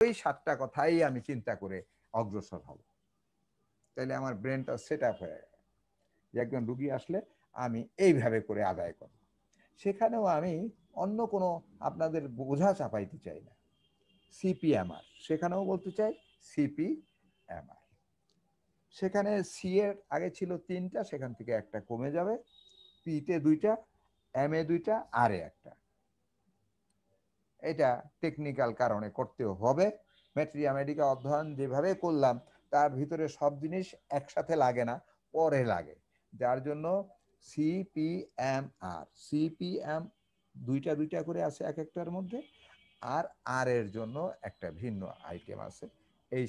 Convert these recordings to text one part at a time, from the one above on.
ওই 7টা কথাই আমি চিন্তা করে অগ্রসর হব। তাহলে আমার ব্রেনটা সেট আপ হয়ে গেল যে একজন রুগী আসলে আমি এইভাবে করে আদায় করব। সেখানেও আমি অন্য কোনো আপনাদের বোঝা চাপাইতে চাই না। সিপিএমআর সেখানেও বলতে চাই সিপিএমআর। সেখানে সি এর আগে ছিল 3টা, সেখান থেকে একটা কমে যাবে, পিতে 2টা, এম এ 2টা, আর এ 1টা। এটা টেকনিক্যাল কারণে করতেও হবে। ম্যাট্রিয়া মেডিকা অধ্যয়ন যেভাবে করলাম তার ভিতরে সব জিনিস একসাথে লাগে না, পরে লাগে, যার জন্য সিপিএমআর সিপিএম 2টা করে আছে এক একটার মধ্যে, আর আর এর জন্য একটা ভিন্ন আইটেম আছে। এই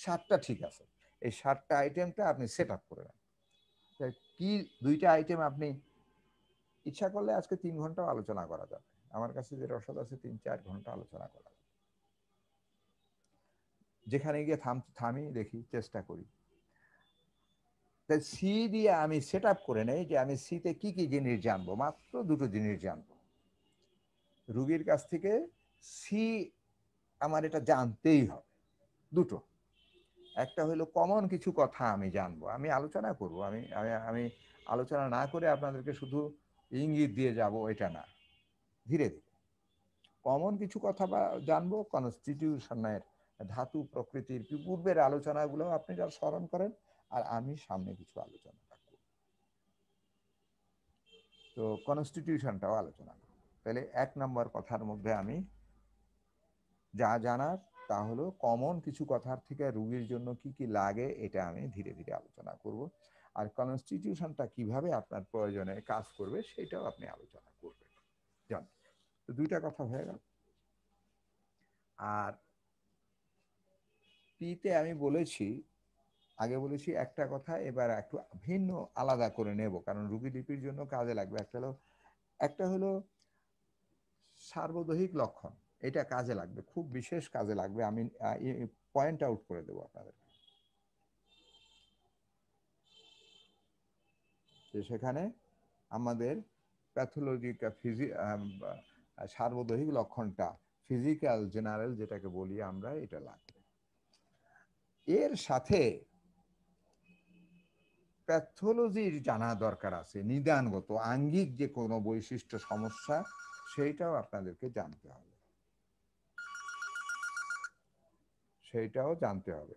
7টা ঠিক আছে। এই 7টা আইটেমটা আপনি সেট আপ করে নেন। কি 2টা আইটেম আপনি ইচ্ছা করলে আজকে 3 ঘন্টাও আলোচনা করা যাবে। আমার কাছে যে রসদ আছে 3-4 ঘন্টা আলোচনা করা যাবে। যেখানে গিয়ে থামি দেখি, চেষ্টা করি। তাই সি দিয়ে আমি সেট আপ করে নেই যে আমি সিতে কি কি জিনিস জানবো। মাত্র 2টো জিনিস জানবো রুগীর কাছ থেকে। সি আমার এটা জানতেই হবে। 2টো, একটা হলো কমন কিছু কথা আমি জানবো, আমি আলোচনা করব। আমি আমি আমি আলোচনা না করে আপনাদেরকে শুধু ইঙ্গিত দিয়ে যাব এটা না। ধীরে ধীরে কমন কিছু কথা বা জানবো, কনস্টিটিউশনের ধাতু প্রকৃতির পূর্বের আলোচনাগুলো আপনি যারা স্মরণ করেন, আর আমি সামনে কিছু আলোচনা করব। তো কনস্টিটিউশনটাও আলোচনা করব। তাহলে 1 নম্বর কথার মধ্যে আমি যা জানার তা হলো কমন কিছু কথার থেকে রুগীর জন্য কি কি লাগে এটা আমি ধীরে ধীরে আলোচনা করব। আর কনস্টিটিউশনটা কিভাবে আপনার প্রয়োজনে কাজ করবে সেটাও আপনি আলোচনা করবেন। জান, তো 2টা কথা হয়ে গেল। আর পিতে আমি বলেছি, আগে বলেছি একটা কথা, এবার একটু ভিন্ন আলাদা করে নেব, কারণ রুগী লিপির জন্য কাজে লাগবে। একটা হলো সার্বদৈহিক লক্ষণ, এটা কাজে লাগবে, খুব বিশেষ কাজে লাগবে। আমি পয়েন্ট আউট করে দেবো আপনাদের। সেখানে আমাদের প্যাথোলজিক্যাল সার্বদৈহিক লক্ষণটা ফিজিক্যাল জেনারেল যেটাকে বলি আমরা, এটা লাগবে। এর সাথে প্যাথোলজির জানা দরকার আছে, নিদানগত আঙ্গিক যে কোনো বৈশিষ্ট্য সমস্যা সেইটাও আপনাদেরকে জানতে হবে, সেইটাও জানতে হবে।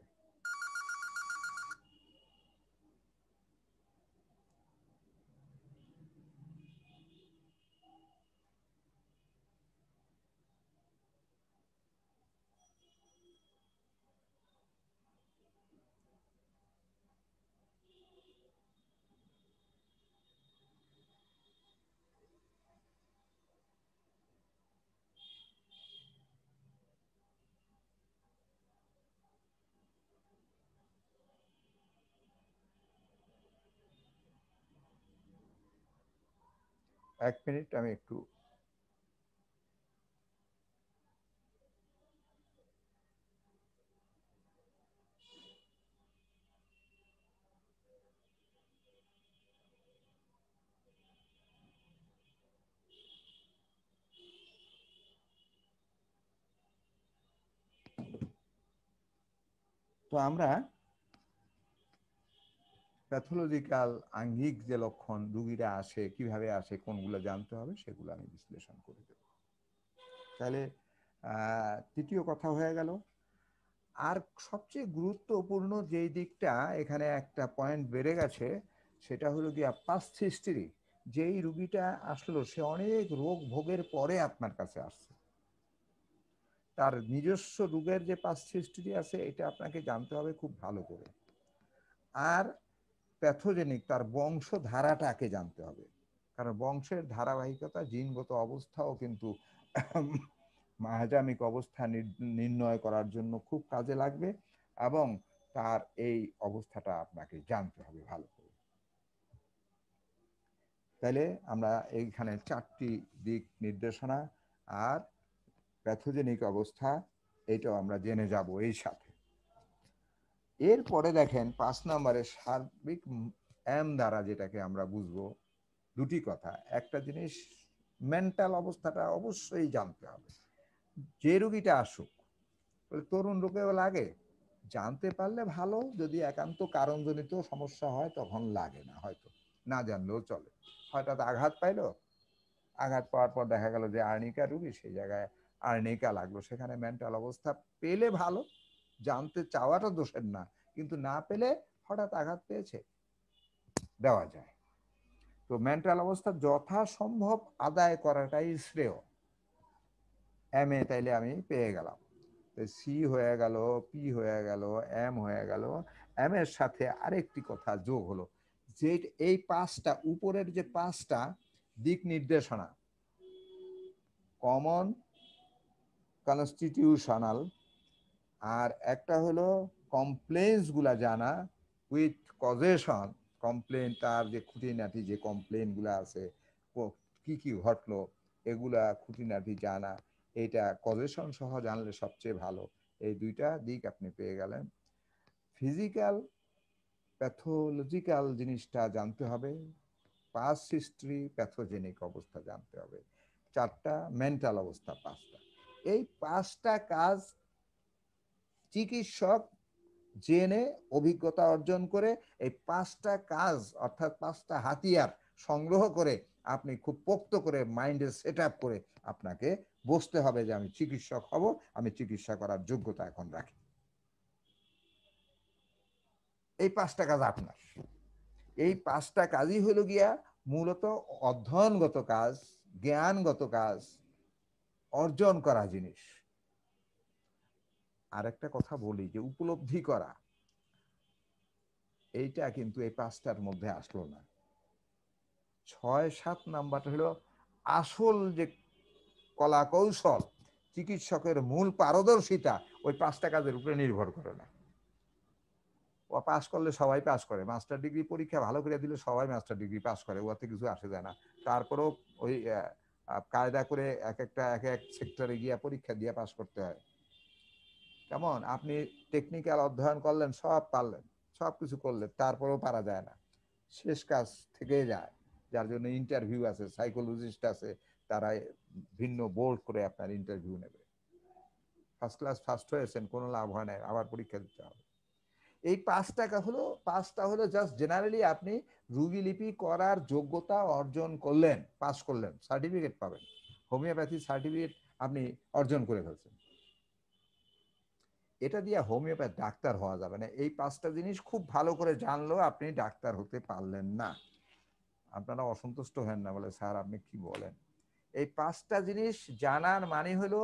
এক মিনিট, আমি একটু তো আমরা প্যাথোলজিক্যাল আঙ্গিক যে লক্ষণ রুগীরা আসে, কিভাবে আসে, কোনগুলো জানতে হবে সেগুলো আমি বিশ্লেষণ করে দেব। তাহলে 3য় কথা হয়ে গেল। আর সবচেয়ে গুরুত্বপূর্ণ যেই দিকটা এখানে একটা পয়েন্ট বেড়ে গেছে, সেটা হলো গিয়া পাস্ট হিস্ট্রি। যেই রুগীটা আসলো সে অনেক রোগ ভোগের পরে আপনার কাছে আসছে, তার নিজস্ব রোগের যে পাস্ট হিস্ট্রি আছে এটা আপনাকে জানতে হবে খুব ভালো করে। আর প্যাথোজেনিক তার বংশধারাটাকে জানতে হবে, কারণ বংশের ধারাবাহিকতা জিনগত অবস্থাও কিন্তু মাহাজামিক অবস্থা নির্ণয় করার জন্য খুব কাজে লাগবে, এবং তার এই অবস্থাটা আপনাকে জানতে হবে ভালো করে। তাহলে আমরা এইখানে 4টি দিক নির্দেশনা আর প্যাথোজেনিক অবস্থা এইটাও আমরা জেনে যাব এই সাথে। এরপরে দেখেন 5 নম্বরে সার্বিক এম দ্বারা যেটাকে আমরা বুঝবো 2টি কথা। একটা জিনিস মেন্টাল অবস্থাটা অবশ্যই জানতে হবে। যে রোগীটা আসুক তরুণ রোগেও লাগে, জানতে পারলে ভালো, যদি একান্ত কারণজনিত সমস্যা হয় তখন লাগে না, হয়তো না জানলেও চলে। হঠাৎ আঘাত পাইলো, আঘাত পাওয়ার পর দেখা গেল যে আর্নিকা রুগী, সেই জায়গায় আর্নিকা লাগলো, সেখানে মেন্টাল অবস্থা পেলে ভালো, জানতে চাওয়াটা দোষের না, কিন্তু না পেলে হঠাৎ আঘাত পেয়েছে দেওয়া যায়। তো মেন্টাল অবস্থা যথাসম্ভব আদায় করাটাই শ্রেয়। এম এ তাইলে আমি পেয়ে গেলাম, সি হয়ে গেল, পি হয়ে গেল, এম হয়ে গেল। এম এর সাথে আরেকটি কথা যোগ হলো, যে এই পাঁচটা উপরের যে পাঁচটা দিক নির্দেশনা, কমন, কনস্টিটিউশনাল, আর একটা হলো কমপ্লেন্স গুলা জানা উইথ কজেশন, কমপ্লেন তার যে খুঁটিনাটি যে কমপ্লেন গুলা আছে, কি কি ঘটলো এগুলা খুঁটিনাটি জানা, এটা কজেশন সহ জানলে সবচেয়ে ভালো। এই দুইটা দিক আপনি পেয়ে গেলেন। ফিজিক্যাল প্যাথোলজিক্যাল জিনিসটা জানতে হবে, পাস হিস্ট্রি, প্যাথোজেনিক অবস্থা জানতে হবে, চারটা, মেন্টাল অবস্থা পাঁচটা। এই পাঁচটা কাজ চিকিৎসক জেনে অভিজ্ঞতা অর্জন করে এই পাঁচটা কাজ অর্থাৎ পাঁচটা হাতিয়ার সংগ্রহ করে আপনি খুব পোক্ত করে মাইন্ডে সেট আপ করে আপনাকে বসতে হবে যে আমি চিকিৎসক হব, আমি চিকিৎসা করার যোগ্যতা এখন রাখি। এই পাঁচটা কাজ আপনার, এই পাঁচটা কাজই হলো গিয়া মূলত অধ্যয়নগত কাজ, জ্ঞানগত কাজ, অর্জন করা জিনিস। আর একটা কথা বলি যে উপলব্ধি করা, এইটা কিন্তু এই পাঁচটার মধ্যে আসলো না। 6-7 নাম্বারটা হলো আসল যে কলা কৌশল, চিকিৎসকের মূল পারদর্শিতা ওই পাঁচটা কাজের উপরে নির্ভর করে না। ও পাস করলে সবাই পাস করে, মাস্টার ডিগ্রি পরীক্ষা ভালো করে দিলে সবাই মাস্টার ডিগ্রি পাস করে, ওতে কিছু আসে যায় না। তারপরেও ওই কায়দা করে এক একটা এক এক সেক্টরে গিয়া পরীক্ষা দিয়ে পাস করতে হয়। কেমন আপনি টেকনিক্যাল অধ্যয়ন করলেন, সব পারলেন, সব কিছু করলেন, তারপরেও পারা যায় না, শেষ কাজ থেকে যায়। যার জন্য ইন্টারভিউ আছে, সাইকোলজিস্ট আছে, তারা ভিন্ন বোর্ড করে আপনার ইন্টারভিউ নেবে। ফার্স্ট ক্লাস ফার্স্ট হয়েছেন, কোনো লাভ হয় না, আবার পরীক্ষা দিতে হবে। এই পাঁচটা হলো জাস্ট জেনারেলি আপনি রুগী লিপি করার যোগ্যতা অর্জন করলেন, পাস করলেন, সার্টিফিকেট পাবেন, হোমিওপ্যাথি সার্টিফিকেট আপনি অর্জন করে ফেলছেন। এটা দিয়ে হোমিওপ্যাথ ডাক্তার হওয়া যাবে না। এই পাঁচটা জিনিস খুব ভালো করে জানলেও আপনি ডাক্তার হতে পারলেন না। আপনারা অসন্তুষ্ট হেন না, বলে স্যার আপনি কি বলেন। এই পাঁচটা জিনিস জানার মানে হলো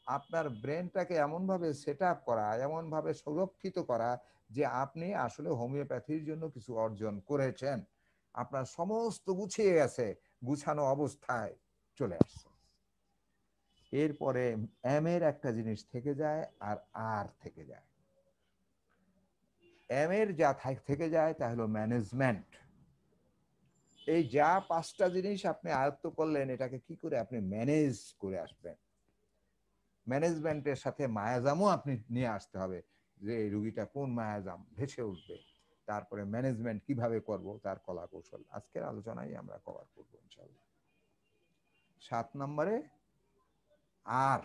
আপনার ব্রেনটাকে এমনভাবে সেট আপ করা, এমনভাবে সুরক্ষিত করা যে আপনি আসলে হোমিওপ্যাথির জন্য কিছু অর্জন করেছেন, আপনার সমস্ত গুছিয়ে গেছে, গুছানো অবস্থায় চলে আসছে। এরপরে এম এর একটা জিনিস থেকে যায় আর আর থেকে যায়। এম এর যা থেকে যায় তা হলো ম্যানেজমেন্ট। এই যা পাঁচটা জিনিস আপনি আয়ত্ত করলেন, এটাকে কি করে আপনি ম্যানেজ করে আসবেন, ম্যানেজমেন্টের সাথে মায়াজামও আপনি নিয়ে আসতে হবে, যে এই রুগীটা কোন মায়াজাম ভেসে উঠবে, তারপরে ম্যানেজমেন্ট কিভাবে করব তার কলা কৌশল আজকের আলোচনায় আমরা কভার করবো ইনশাআল্লাহ। 7 নম্বরে আর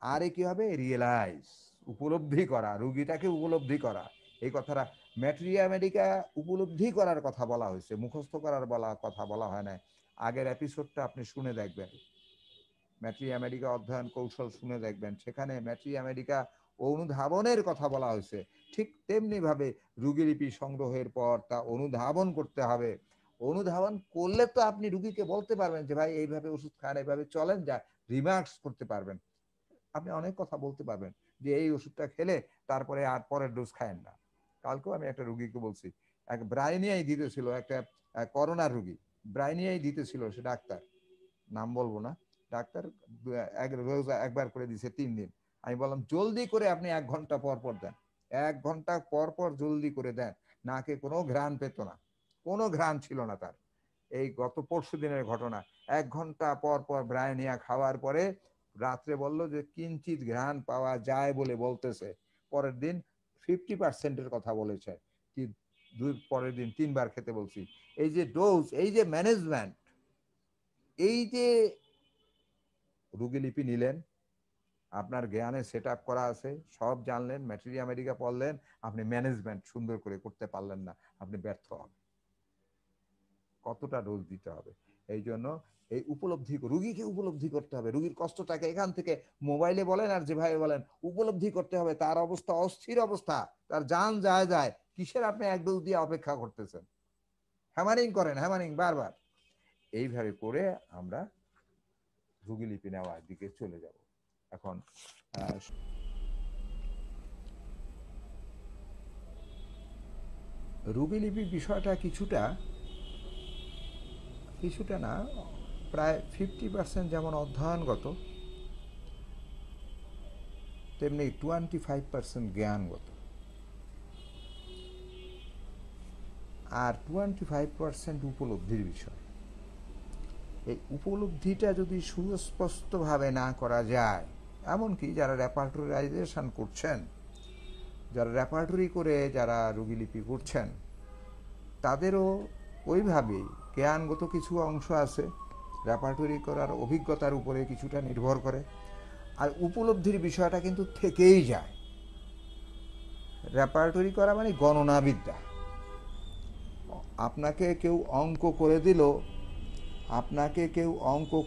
আরে কি হবে, রিয়েলাইজ, উপলব্ধি করা, রুগীটাকে উপলব্ধি করা। এই কথাটা ম্যাট্রিয়া মেডিকা উপলব্ধি করার কথা বলা হয়েছে, মুখস্থ করার কথা বলা হয় না। আগের এপিসোডটা আপনি শুনে দেখবেন, ম্যাট্রিয়া মেডিকা অধ্যয়ন কৌশল শুনে দেখবেন, সেখানে ম্যাট্রিয়া মেডিকা অনুধাবনের কথা বলা হয়েছে। ঠিক তেমনি ভাবে রুগীলিপি সংগ্রহের পর তা অনুধাবন করতে হবে। অনুধাবন করলে তো আপনি রুগীকে বলতে পারবেন যে ভাই এইভাবে ওষুধ খান, এইভাবে চলেন, যা রিমার্কস করতে পারবেন। আপনি অনেক কথা বলতে পারবেন যে এই ওষুধটা খেলে তারপরে আর পরের ডোজ খায়েন না। কালকেও আমি একটা রুগীকে বলছি, এক ব্রাইনিয়াই দিতেছিল, একটা করোনার রুগী ব্রাইনিয়াই দিতেছিল, সে ডাক্তার, নাম বলবো না, ডাক্তার রোজ একবার করে দিছে 3 দিন। আমি বললাম জলদি করে আপনি 1 ঘন্টা পর পর দেন, 1 ঘন্টা পর পর জলদি করে দেন। নাকে কোনো ঘ্রাণ পেত না, কোনো ঘ্রাণ ছিল না তার। এই গত পরশু দিনের ঘটনা, 1 ঘন্টা পর পর ব্রায়নিয়া খাওয়ার পরে রাত্রে বলল যে কিঞ্চিত ঘ্রাণ পাওয়া যায় বলে বলতেছে। পরের দিন 50%-এর কথা বলেছে, কি পরের দিন 3 বার খেতে বলছি। এই যে ডোজ, এই যে ম্যানেজমেন্ট, এই যে রুগী লিপি নিলেন, আপনার জ্ঞানে সেট আপ করা আছে, সব জানলেন, ম্যাটেরিয়া আমেরিকা পড়লেন, আপনি ম্যানেজমেন্ট সুন্দর করে করতে পারলেন না, আপনি ব্যর্থ হন। কতটা ডোজ দিতে হবে? এই জন্য এই উপলব্ধি, রুগীকে উপলব্ধি করতে হবে, রুগীর কষ্টটাকে এখান থেকে মোবাইলে বলেন আর যেভাবে বলেন উপলব্ধি করতে হবে। তার অবস্থা অস্থির অবস্থা, তার জান যায় যায়, কিসের আপনি এক ডোজ দিয়ে অপেক্ষা করতেছেন? হ্যামারিং করেন, হ্যামারিং বারবার। এইভাবে করে আমরা রুগীলিপি নেওয়ার দিকে চলে যাব। এখন রুগীলিপি বিষয়টা কিছুটা না, প্রায় 50% যেমন অধ্যয়নগত, তেমনি 25% জ্ঞানগত, আর 25% উপলব্ধির বিষয়। এই উপলব্ধিটা যদি সুস্পষ্টভাবে না করা যায়, এমনকি যারা রেপার্টরিজাইজেশন করছেন, যারা রেপার্টরি করে যারা রুগীলিপি করছেন, তাদেরও ওইভাবেই জ্ঞানগত কিছু অংশ আছে, রেপার্টরি করার অভিজ্ঞতার উপরে কিছুটা নির্ভর করে, আর উপলব্ধির বিষয়টা কিন্তু থেকেই যায়। রেপার্টরি করা মানে গণনাবিদ্যা। আপনাকে কেউ অঙ্ক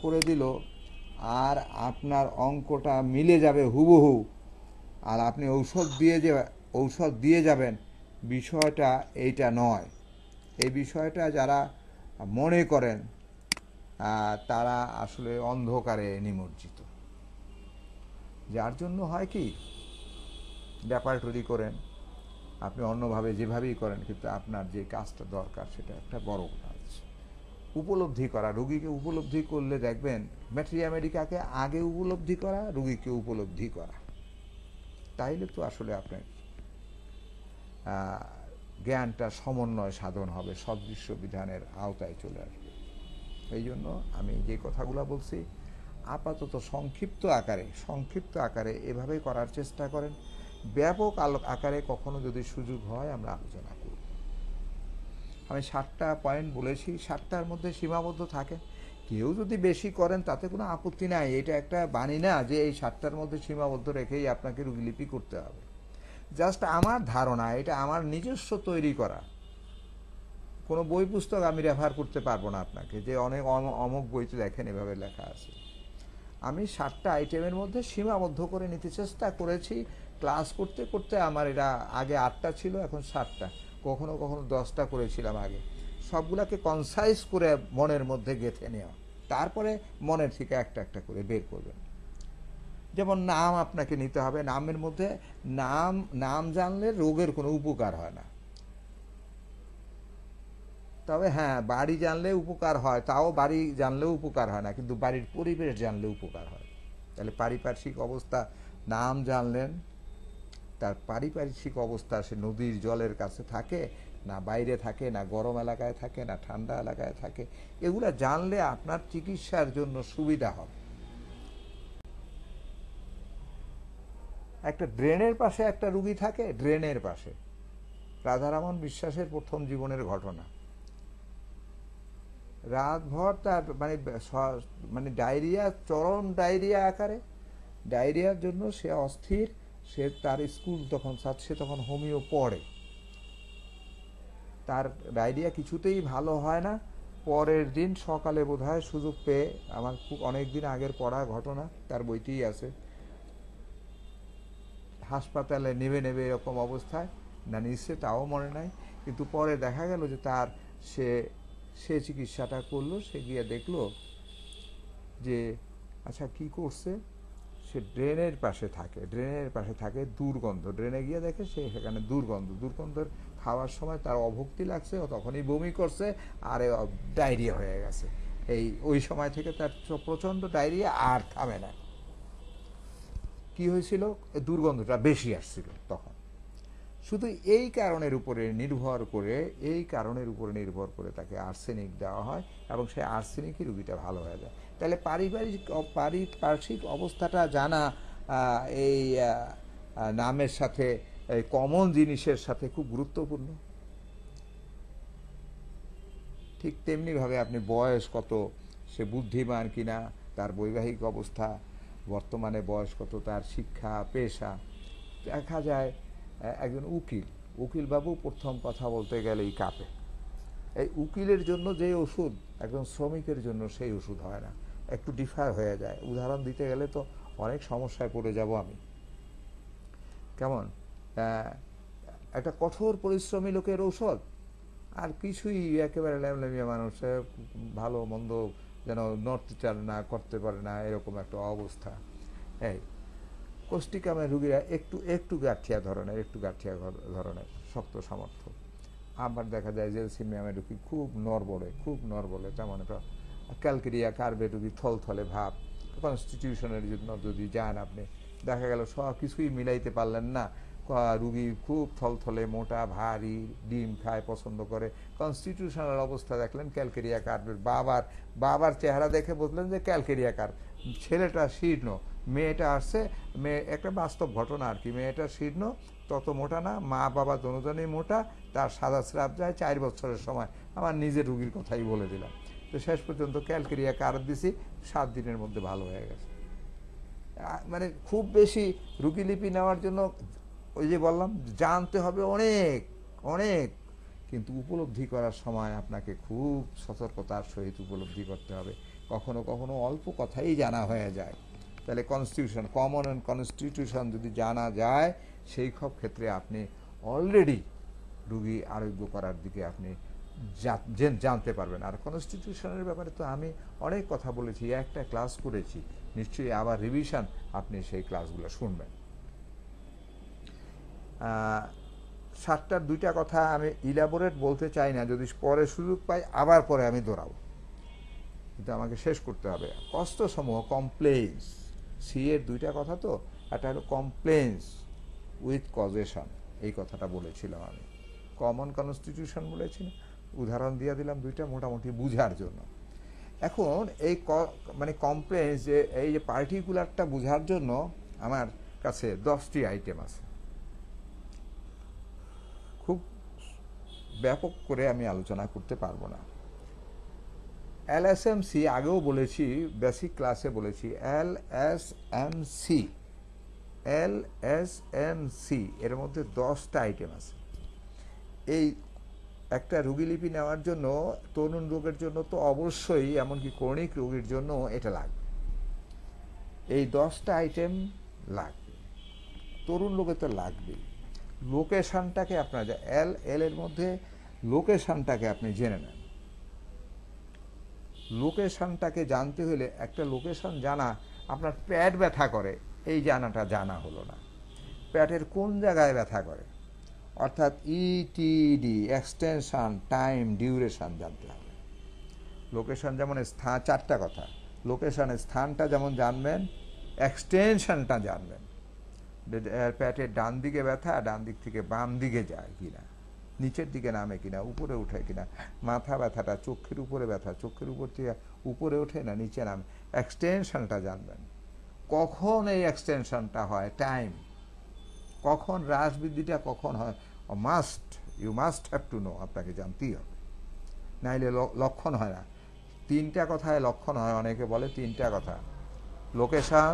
করে দিল, আর আপনার অঙ্কটা মিলে যাবে হুবহু, আর আপনি ঔষধ দিয়ে যাবেন, বিষয়টা এইটা নয়। এই বিষয়টা যারা মনে করেন তারা আসলে অন্ধকারে নিমজ্জিত। যার জন্য হয় কি, রেপার্টরি করেন আপনি অন্যভাবে যেভাবেই করেন, কিন্তু আপনার যে কাজটা দরকার সেটা একটা বড় কাজ। উপলব্ধি করা, রুগীকে উপলব্ধি করলে দেখবেন ম্যাটেরিয়া আমেরিকাকে আগে উপলব্ধি করা, রুগীকে উপলব্ধি করা, তাইলে তো আসলে আপনার জ্ঞানটা সমন্বয় সাধন হবে, সদৃশ্য বিধানের আওতায় চলে আসবে। এই জন্য আমি যে কথাগুলো বলছি আপাতত সংক্ষিপ্ত আকারে এভাবে করার চেষ্টা করেন। ব্যাপক আকারে কখনো যদি সুযোগ হয় আমরা আলোচনা করব। আমি 7টা পয়েন্ট বলেছি, 7টার মধ্যে সীমাবদ্ধ থাকে। কেউ যদি বেশি করেন তাতে কোনো আপত্তি নাই, এটা একটা বাণী না যে এই 7টার মধ্যে সীমাবদ্ধ রেখেই আপনাকে রুগীলিপি করতে হবে। জাস্ট আমার ধারণা, এটা আমার নিজস্ব তৈরি করা, কোনো বই পুস্তক আমি রেফার করতে পারবো না আপনাকে যে অনেক অমুক বইতে দেখেন এভাবে লেখা আছে। আমি 7টা আইটেমের মধ্যে সীমাবদ্ধ করে নিতে চেষ্টা করেছি। ক্লাস করতে করতে আমার এটা আগে 8টা ছিল, এখন 7টা, কখনো কখনো 10টা করেছিলাম আগে। সবগুলাকে কনসাইজ করে মনের মধ্যে গেঁথে নেওয়া, তারপরে মনের থেকে একটা একটা করে বের করবেন। যেমন নাম আপনাকে নিতে হবে, নামের মধ্যে নাম জানলে রোগের কোনো উপকার হয় না। তবে হ্যাঁ, বাড়ি জানলে উপকার হয়, তাও বাড়ি জানলেও উপকার হয় না, কিন্তু বাড়ির পরিবেশ জানলে উপকার হয়। তাহলে পারিপার্শ্বিক অবস্থা নাম জানলেন, তার পারিপার্শ্বিক অবস্থা, সে নদীর জলের কাছে থাকে না বাইরে থাকে, না গরম এলাকায় থাকে না ঠান্ডা এলাকায় থাকে, এগুলো জানলে আপনার চিকিৎসার জন্য সুবিধা হবে। একটা ড্রেনের পাশে একটা রুগী থাকে, ড্রেনের পাশে, রাধারমণ বিশ্বাসের প্রথম জীবনের ঘটনা। রাতভর তার মানে ডায়রিয়া, চরম ডায়রিয়া আকারে, ডায়রিয়ার জন্য সে অস্থির। তার স্কুল তখন সে তখন হোমিও পড়ে, তার ডায়রিয়া কিছুতেই ভালো হয় না। পরের দিন সকালে বোধহয় সুযোগ পেয়ে, আমার খুব অনেক দিন আগের পড়া ঘটনা, তার বইতেই আছে, হাসপাতালে নেবে এরকম অবস্থায়, না নিচ্ছে তাও মনে নাই, কিন্তু পরে দেখা গেল যে তার সে চিকিৎসাটা করলো। সে গিয়ে দেখলো যে আচ্ছা কি করছে, সে ড্রেনের পাশে থাকে, দুর্গন্ধ, ড্রেনে গিয়ে দেখে সেখানে দুর্গন্ধের খাওয়ার সময় তার অভুক্তি লাগছে, ও তখনই বমি করছে, আর ডায়রিয়া হয়ে গেছে। ওই সময় থেকে তার প্রচণ্ড ডায়রিয়া, আর থামে না। কি হয়েছিল, দুর্গন্ধটা বেশি আসছিল তখন। শুধু এই কারণের উপরে নির্ভর করে তাকে আর্সেনিক দেওয়া হয়, এবং সেই আর্সেনিকই রুগীটা ভালো হয়ে যায়। তাহলে পারিপার্শ্বিক অবস্থাটা জানা এই নামের সাথে, এই কমন জিনিসের সাথে খুব গুরুত্বপূর্ণ। ঠিক তেমনিভাবে আপনি বয়স কত, সে বুদ্ধিমান কিনা, তার বৈবাহিক অবস্থা, বর্তমানে বয়স কত, তার শিক্ষা, পেশা। দেখা যায় একজন উকিল বাবু প্রথম কথা বলতে গেলেই কাঁপে। এই উকিলের জন্য যে ওষুধ একজন শ্রমিকের জন্য সেই ওষুধ হয় না, একটু ডিফার হয়ে যায়। উদাহরণ দিতে গেলে তো অনেক সমস্যায় পড়ে যাব আমি। কেমন একটা কঠোর পরিশ্রমী লোকের ঔষধ আর কিছুই একেবারে ল্যামল্যামিয়া মানুষ, ভালো মন্দ যেন নড়তে না করতে পারে না, এরকম একটা অবস্থা। এই কোষ্ঠিকামের রুগীরা একটু গাঠিয়া ধরনের শক্ত সামর্থ্য। আবার দেখা যায় জেলসিমিয়ামের রুগী খুব নড়বড়ে, তেমন একটা ক্যালকেরিয়া কার্ভে রুগী থলথলে ভাব। কনস্টিটিউশনের জন্য যদি যান আপনি, দেখা গেল সব কিছুই মিলাইতে পারলেন না, রুগী খুব থলথলে, মোটা, ভারী, ডিম খায়, পছন্দ করে। কনস্টিটিউশনাল অবস্থা দেখলেন ক্যালকেরিয়া কার্ভের। বাবার চেহারা দেখে বুঝলেন যে ক্যালকেরিয়া কার্ভ। ছেলেটা শীর্ণ, মেয়েটা আসছে, মেয়ে একটা বাস্তব ঘটনা আর কি, মেয়েটা শীর্ণ, তত মোটা না, মা বাবা দুজনেই মোটা, তার সাদা স্রাব যায় 4 বছরের সময়। আমার নিজের রুগীর কথাই বলে দিলাম। তো শেষ পর্যন্ত ক্যালকেরিয়া কার্ভ দিছি, 7 দিনের মধ্যে ভালো হয়ে গেছে। মানে খুব বেশি রুগীলিপি নেওয়ার জন্য ওই যে বললাম জানতে হবে অনেক, কিন্তু উপলব্ধি করার সময় আপনাকে খুব সতর্কতার সহিত উপলব্ধি করতে হবে। কখনো অল্প কথাই জানা হয়ে যায়। তাহলে কনস্টিটিউশন, কমন অ্যান্ড কনস্টিটিউশন যদি জানা যায়, সেই সব ক্ষেত্রে আপনি অলরেডি রুগী আরোগ্য করার দিকে আপনি জানতে পারবেন। আর কনস্টিটিউশনের ব্যাপারে তো আমি অনেক কথা বলেছি, একটা ক্লাস করেছি, নিশ্চয়ই আবার রিভিশন আপনি সেই ক্লাসগুলো শুনবেন। 7টার 2টা কথা আমি ইলাবোরেট বলতে চাই না, যদি পরে সুযোগ পাই আবার পরে আমি দৌড়াবো, কিন্তু আমাকে শেষ করতে হবে। কষ্টসমূহ, কমপ্লেন্স, সি এর 2টা কথা, তো একটা হলো কমপ্লেন্স উইথ কজেশন, এই কথাটা বলেছিলাম আমি। কমন কনস্টিটিউশন বলেছি, উদাহরণ দিয়ে দিলাম 2টা মোটামুটি বুঝার জন্য। এখন এই মানে কমপ্লেন্স, যে এই যে পার্টিকুলারটা বোঝার জন্য আমার কাছে 10টি আইটেম আছে। খুব ব্যাপক করে আমি আলোচনা করতে পারবো না। LSMC আগেও বলেছি, বেসিক ক্লাসে বলেছি, LSMC এর মধ্যে 10টা আইটেম আছে। এই একটা রোগীলিপি নেওয়ার জন্য, তরুণ রোগের জন্য তো অবশ্যই, এমনকি ক্রনিক রোগীর জন্য এটা লাগবে। এই 10টা আইটেম লাগবে, তরুণ রোগে তো লাগবেই। লোকেশনটাকে আপনার, এল এর মধ্যে লোকেশনটাকে আপনি জেনে নেন। লোকেশনটাকে জানতে হলে, একটা লোকেশন জানা, আপনার পেট ব্যথা করে এই জানাটা জানা হলো না, পেটের কোন জায়গায় ব্যথা করে, অর্থাৎ ইটিডি, এক্সটেনশন, টাইম, ডিউরেশন জানতে হবে। লোকেশন যেমন স্থান, 4টা কথা, লোকেশনের স্থানটা যেমন জানবেন, এক্সটেনশনটা জানবেন, পেটের ডান দিকে ব্যথা, ডান দিক থেকে বাম দিকে যায় কিনা, নিচের দিকে নামে কিনা, উপরে উঠে কিনা, মাথা ব্যথাটা চোখের উপরে ব্যথা, চোখের উপর থেকে উপরে ওঠে না নিচে নামে, এক্সটেনশনটা জানবেন। কখন এই এক্সটেনশনটা হয়, টাইম, কখন হ্রাস বৃদ্ধিটা কখন হয়, you must have to know, আপনাকে জানতেই হবে, নাইলে লক্ষণ হয় না। 3টা কথায় লক্ষণ হয়, অনেকে বলে 3টা কথা, লোকেশন,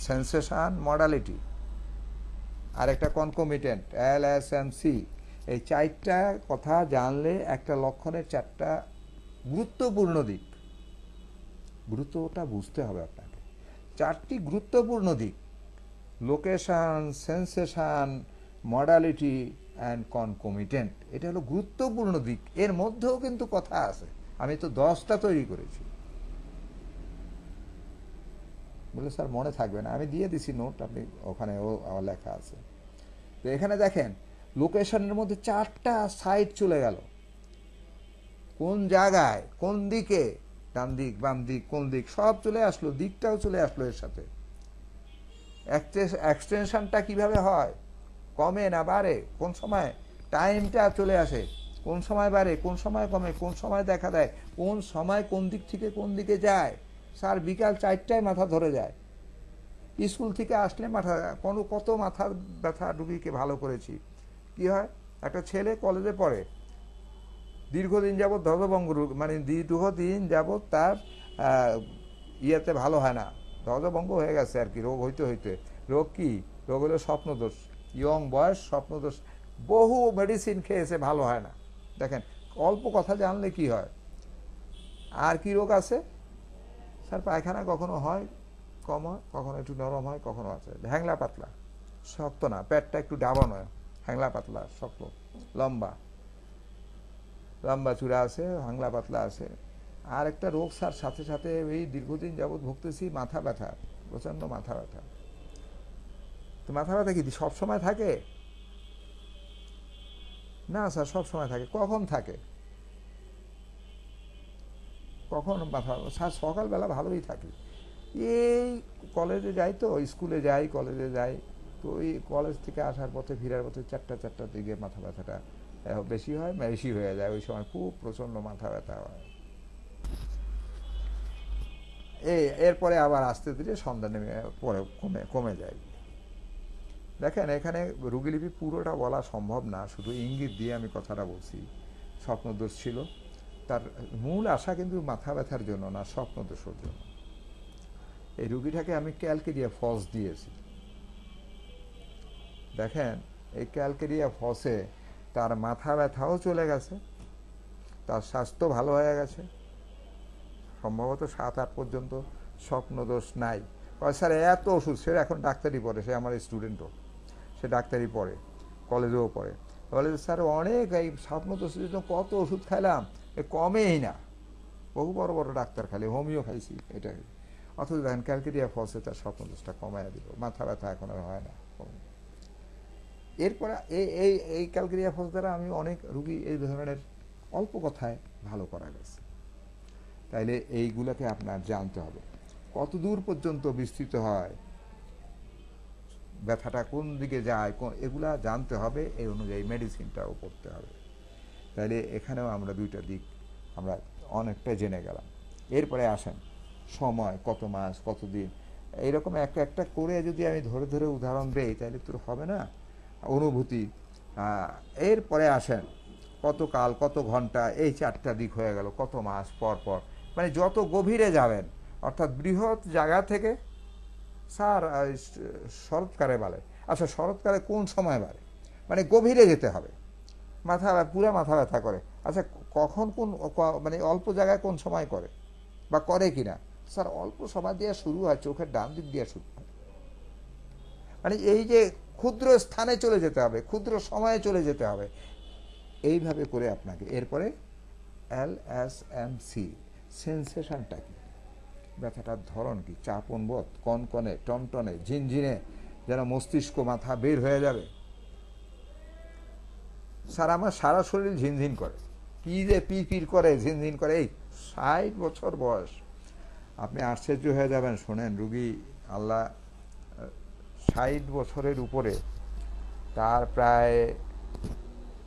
সেন্সেশন, মডালিটি, আর একটা কনকমিটেন্ট, LSMC। এই 4টা কথা জানলে একটা লক্ষণের 4টা গুরুত্বপূর্ণ দিক, গুরুত্বটা বুঝতে হবে আপনাকে। 4টি গুরুত্বপূর্ণ দিক, location, sensation, modality and concomitant, এটা হলো গুরুত্বপূর্ণ দিক। এর মধ্যেও কিন্তু কথা আছে, আমি তো 10টা তৈরি করেছি। বলে স্যার মনে থাকবে না, আমি দিয়ে দিছি নোট, আপনি ওখানে লেখা আছে। তো এখানে দেখেন, লোকেশনের মধ্যে 4টা সাইড চলে গেল, কোন জায়গায়, কোন দিকে, ডান দিক, বাম দিক, কোন দিক, সব চলে আসলো, দিকটাও চলে আসলো এর সাথে। এক্সটেনশনটা কিভাবে হয়, কমে না বাড়ে, কোন সময়, টাইমটা চলে আসে, কোন সময় বাড়ে, কোন সময় কমে, কোন সময় দেখা দেয়, কোন সময় কোন দিক থেকে কোন দিকে যায়। স্যার বিকাল 4টায় মাথা ধরে যায়, স্কুল থেকে আসলে কত মাথার ব্যথা রুগীকে ভালো করেছি। কি হয়, একটা ছেলে কলেজে পড়ে, দীর্ঘদিন যাবৎ ধ্বজভঙ্গ রোগ, মানে দীর্ঘদিন যাবৎ তার ইয়েতে ভালো হয় না, ধ্বজভঙ্গ হয়ে গেছে আর কি, রোগ হইতে হইতে। রোগ কি? রোগ হলো স্বপ্নদোষ। ইয়ং বয়স, স্বপ্নদোষ। বহু মেডিসিন খেয়েছে, ভালো হয় না। দেখেন, অল্প কথা জানলে কি হয়। আর কি রোগ আছে স্যার? পায়খানা কখনো হয়, কম হয়, কখনো একটু নরম হয়, কখনো আছে হ্যাংলা পাতলা, শক্ত না, পেটটা একটু ডাবা নয়, হ্যাংলা পাতলা, শক্ত, লম্বা লম্বা চূড়া আছে, হ্যাংলা পাতলা আছে। আর একটা রোগ স্যার সাথে সাথে এই দীর্ঘদিন যাবৎ ভুগতেছি, মাথা ব্যথা, প্রচণ্ড মাথা ব্যথা। তো মাথা ব্যথা কি সবসময় থাকে? না স্যার, সবসময় থাকে। কখন থাকে? কখন মাথা? স্যার সকালবেলা ভালোই থাকে। এই কলেজে যাই, তো স্কুলে যাই, কলেজে যাই, তো ওই কলেজ থেকে আসার পথে, ফেরার পথে 4টার দিকে মাথা ব্যথাটা বেশি হয়, বেশি হয়ে যায়। ওই সময় খুব প্রচণ্ড মাথা ব্যথা হয়। এরপরে আবার আস্তে ধীরে সন্ধ্যা নেমে পরে কমে কমে যায়। দেখেন, এখানে রোগীলিপি পুরোটা বলা সম্ভব না, শুধু ইঙ্গিত দিয়ে আমি কথাটা বলছি। স্বপ্নদোষ ছিল, তার মূল আশা কিন্তু মাথা ব্যথার জন্য না, স্বপ্নদোষের জন্য। এই রুগীটাকে আমি ক্যালকেরিয়া ফলস দিয়েছি। দেখেন, এই ক্যালকেরিয়া ফলসে তার মাথা ব্যথাও চলে গেছে, তার স্বাস্থ্য ভালো হয়ে গেছে, সম্ভবত 7-8 পর্যন্ত স্বপ্নদোষ নাই। স্যার এত ওষুধ, সে এখন ডাক্তারি পড়ে, সে আমার স্টুডেন্টও, সে ডাক্তারি পড়ে, কলেজেও পড়ে। বলে স্যার অনেক এই স্বপ্নদোষের জন্য কত ওষুধ খাইলাম, এ কমেই না, বহু বড় বড় ডাক্তার খালি, হোমিও খাইছি, এটাই। অথচ দেখেন ক্যালকেরিয়া ফলসে তার স্বপ্নদোষটা কমাইয়া দিল, মাথা ব্যথা এখন আর হয় না। এরপরে এই এই এই ক্যালকেরিয়া ফলস দ্বারা আমি অনেক রুগী এই ধরনের অল্প কথায় ভালো করা গেছে। তাইলে এইগুলোকে আপনার জানতে হবে, কত দূর পর্যন্ত বিস্তৃত হয়, ব্যথাটা কোন দিকে যায়, এগুলা জানতে হবে। এই অনুযায়ী মেডিসিনটাও করতে হবে। তাইলে এখানেও আমরা দুইটা দিক আমরা অনেকটা জেনে গেলাম। এরপরে আসেন সময়, কত মাস, কত দিন, এইরকম একটা একটা করে যদি আমি ধরে ধরে উদাহরণ দেই তাহলে তো হবে না, অনুভূতি। এরপরে আসেন কত কাল, কত ঘন্টা, এই 4টা দিক হয়ে গেল, কত মাস পর পর, মানে যত গভীরে যাবেন, অর্থাৎ বৃহৎ জায়গা থেকে। স্যার শরৎকালে বাড়ে, আচ্ছা শরৎকালে কোন সময় বাড়ে? মানে গভীরে যেতে হবে, পুরা মাথা ব্যথা করে, আচ্ছা কখন, কোন মানে অল্প জায়গায় কোন সময় করে বা করে কিনা? স্যার অল্প সময় দিয়ে শুরু হয়, চোখের ডান দিক দিয়ে শুরু হয়। মানে এই যে ক্ষুদ্র স্থানে চলে যেতে হবে, ক্ষুদ্র সময়ে চলে যেতে হবে, এইভাবে করে আপনাকে। এরপরে LSMC, সেন্সেশনটা কি, ব্যথাটার ধরন কি, চাপন বোধ, কনকনে, টনটনে, ঝিনঝিনে, যেন মস্তিষ্ক মাথা বের হয়ে যাবে। স্যার আমার সারা শরীর ঝিনঝিন করে, কি যে পির করে, ঝিনঝিন করে। এই 60 বছর বয়স, আপনি আশ্চর্য হয়ে যাবেন। শোনেন, রুগী আল্লাহ 60 বছরের উপরে, তার প্রায়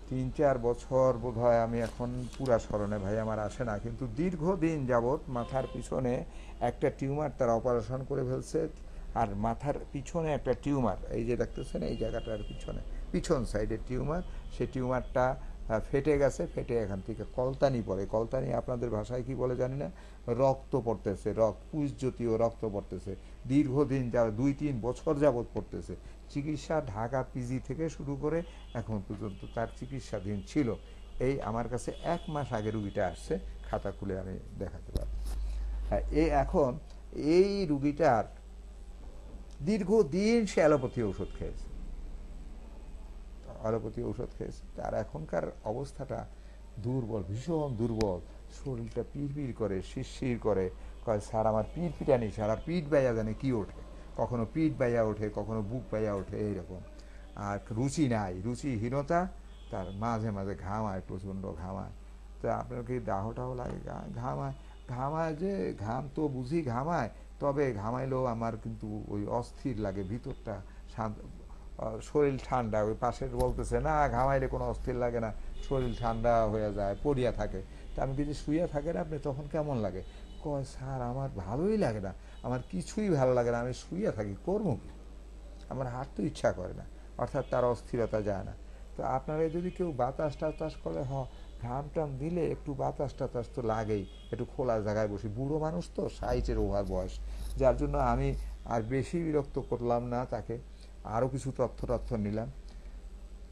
3-4 বছর বোধ হয়, আমি এখন পুরা স্মরণে ভাই আমার আসে না, কিন্তু দীর্ঘদিন যাবৎ মাথার পিছনে একটা টিউমার, তার অপারেশন করে ফেলছে। আর মাথার পিছনে একটা টিউমার, এই যে দেখতেছেন এই জায়গাটার পিছনে, পিছন সাইডের টিউমার, সেই টিউমারটা ফেটে গেছে, ফেটে এখান থেকে কলতানি পড়ে। কলতানি আপনাদের ভাষায় কি বলে জানি না, রক্ত পড়তেছে, পুষ জাতীয় রক্ত পড়তেছে, দীর্ঘদিন যা 2-3 বছর যাবৎ পড়তেছে। চিকিৎসা ঢাকা পিজি থেকে শুরু করে এখন পর্যন্ত তার চিকিৎসাধীন ছিল। এই আমার কাছে 1 মাস আগে রুগীটা আসছে, খাতা খুলে আমি দেখাতে পারি। হ্যাঁ, এখন এই রুগীটার দীর্ঘদিন সে অ্যালোপ্যাথি ওষুধ খেয়েছে, অ্যালোপ্যাথি ওষুধ খেয়েছে। তার এখনকার অবস্থাটা দুর্বল, ভীষণ দুর্বল, শরীরটা পিড় করে, শিরশির করে, কয় স্যার আমার পিঠ পিটানি, সারা পিঠ বাইয়া জানে কি ওঠে, কখনো পিঠ বাইয়া ওঠে, কখনো বুক বাইয়া ওঠে, এইরকম। আর রুচি নাই, রুচিহীনতা, তার মাঝে মাঝে ঘামায়, প্রচণ্ড ঘামায়। তো আপনার কি দাহটাও লাগে? ঘামায়, ঘামায় যে ঘাম তো বুঝি ঘামায়, তবে ঘামাইলেও আমার কিন্তু ওই অস্থির লাগে ভিতরটা, শান্ত, শরীর ঠান্ডা। ওই পাশের বলতেছে না ঘামাইলে কোনো অস্থির লাগে না, শরীর ঠান্ডা হয়ে যায়, পড়িয়া থাকে। তা আমি কিছু শুইয়া থাকেন আপনি, তখন কেমন লাগে? কয় স্যার আমার ভালোই লাগে না, আমার কিছুই ভালো লাগে না, আমি শুইয়া থাকি, করবো কি, আমার হাঁটতে ইচ্ছা করে না। অর্থাৎ তার অস্থিরতা যায় না। তো আপনারা যদি কেউ বাতাস টাতাস করে, ঘাম টাম দিলে একটু বাতাস টাতাস তো লাগেই, একটু খোলা জায়গায় বসি, বুড়ো মানুষ তো, 60-এর ওভার বয়স, যার জন্য আমি আর বেশি বিরক্ত করলাম না তাকে। আরও কিছু তথ্য নিলাম,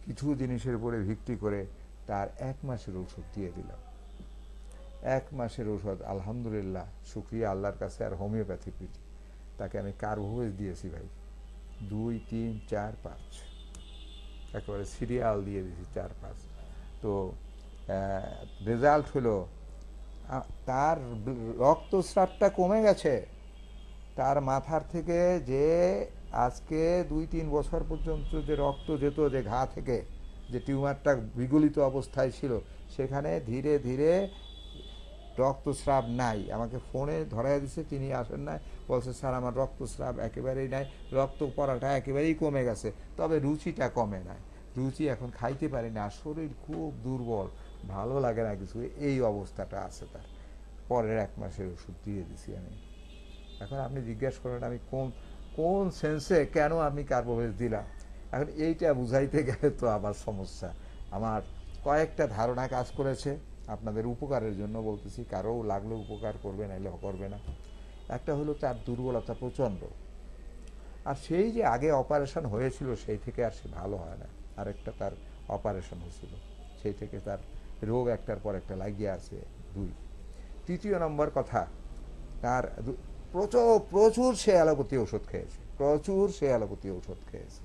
কিছু জিনিসের উপরে ভিত্তি করে তার 1 মাসের ওষুধ দিয়ে দিলাম। 1 মাসের ওষুধ, আলহামদুলিল্লাহ, শুক্রিয়া আল্লাহর কাছে। আর হোমিওপ্যাথিক বিধি, তাকে আমি কার্বোভেজ দিয়েছি ভাই, 2, 3, 4, 5, একেবারে সিরিয়াল দিয়ে দিয়েছি 4, 5। তো রেজাল্ট হলো তার রক্তস্রাবটা কমে গেছে। তার মাথার থেকে যে আজকে 2-3 বছর পর্যন্ত যে রক্ত যেত যে ঘা থেকে, যে টিউমারটা বিগলিত অবস্থায় ছিল, সেখানে ধীরে ধীরে রক্তস্রাব নাই। আমাকে ফোনে ধরাই দিচ্ছে, তিনি আসেন নাই, বলছে স্যার আমার রক্তস্রাব একেবারেই নাই, রক্ত পড়াটা একেবারেই কমে গেছে, তবে রুচিটা কমে নাই, রুচি এখন খাইতে পারি না, শরীর খুব দুর্বল, ভালো লাগে না কিছু, এই অবস্থাটা আছে তার। পরের 1 মাসের ওষুধ দিয়ে দিছি আমি। এখন আপনি জিজ্ঞাসা করেন আমি কোন সেন্সে কেন আমি কার্বোভেজ দিলাম, এখন এইটা বুঝাইতে গেলে তো আবার সমস্যা। আমার কয়েকটা ধারণা কাজ করেছে, আপনাদের উপকারের জন্য বলতেছি, কারো লাগলে উপকার করবে, নাইলে করবে না। একটা হলো তার দুর্বলতা প্রচণ্ড, আর সেই যে আগে অপারেশন হয়েছিল সেই থেকে আর সে ভালো হয় না। আরেকটা তার অপারেশন হয়েছিল, সেই থেকে তার রোগ একটার পর একটা লাগিয়ে আছে। 2, তৃতীয় নম্বর কথা, তার প্রচুর সে অ্যালোপ্যাথি ওষুধ খেয়েছে,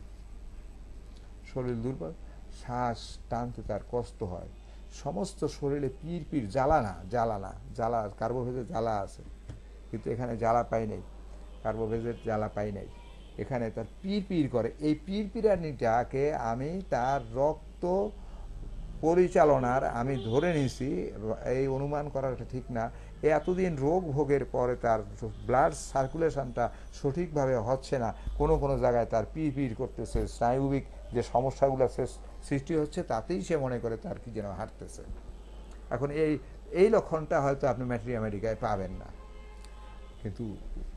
শরীর দুর্বল, শ্বাস টানতে তার কষ্ট হয়, সমস্ত শরীরে পিড় জ্বালা, কার্বোভেজের জ্বালা আছে, কিন্তু এখানে জ্বালা পাই নাই, কার্বোভেজের জ্বালা পাই নাই, এখানে তার পিড় করে। এই পিড়ানিটাকে আমি তার রক্ত পরিচালনার আমি ধরে নিয়েছি, এই অনুমান করাটা ঠিক না, এতদিন রোগ ভোগের পরে তার ব্লাড সার্কুলেশনটা সঠিকভাবে হচ্ছে না, কোনো জায়গায় তার পিড় করতেছে, স্নায়ুবিক যে সমস্যাগুলো সৃষ্টি হচ্ছে তাতেই সে মনে করে তার কি যেন হাঁটতেছে। এখন এই লক্ষণটা হয়তো আপনি ম্যাট্রিয়ামেডিকায় পাবেন না, কিন্তু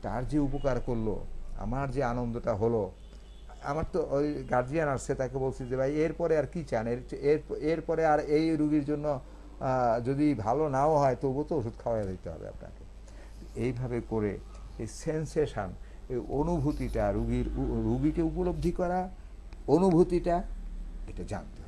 তার যে উপকার করলো, আমার যে আনন্দটা হলো, আমার তো ওই গার্জিয়ান আসছে, তাকে বলছি যে ভাই এরপরে আর কি চান, এরপরে আর এই রুগীর জন্য যদি ভালো নাও হয় তবুও তো ওষুধ খাওয়াই দিতে হবে আপনাকে। এইভাবে করে এই সেন্সেশন, এই অনুভূতিটা রুগীকে উপলব্ধি করা, অনুভূতিটা এটা জানতে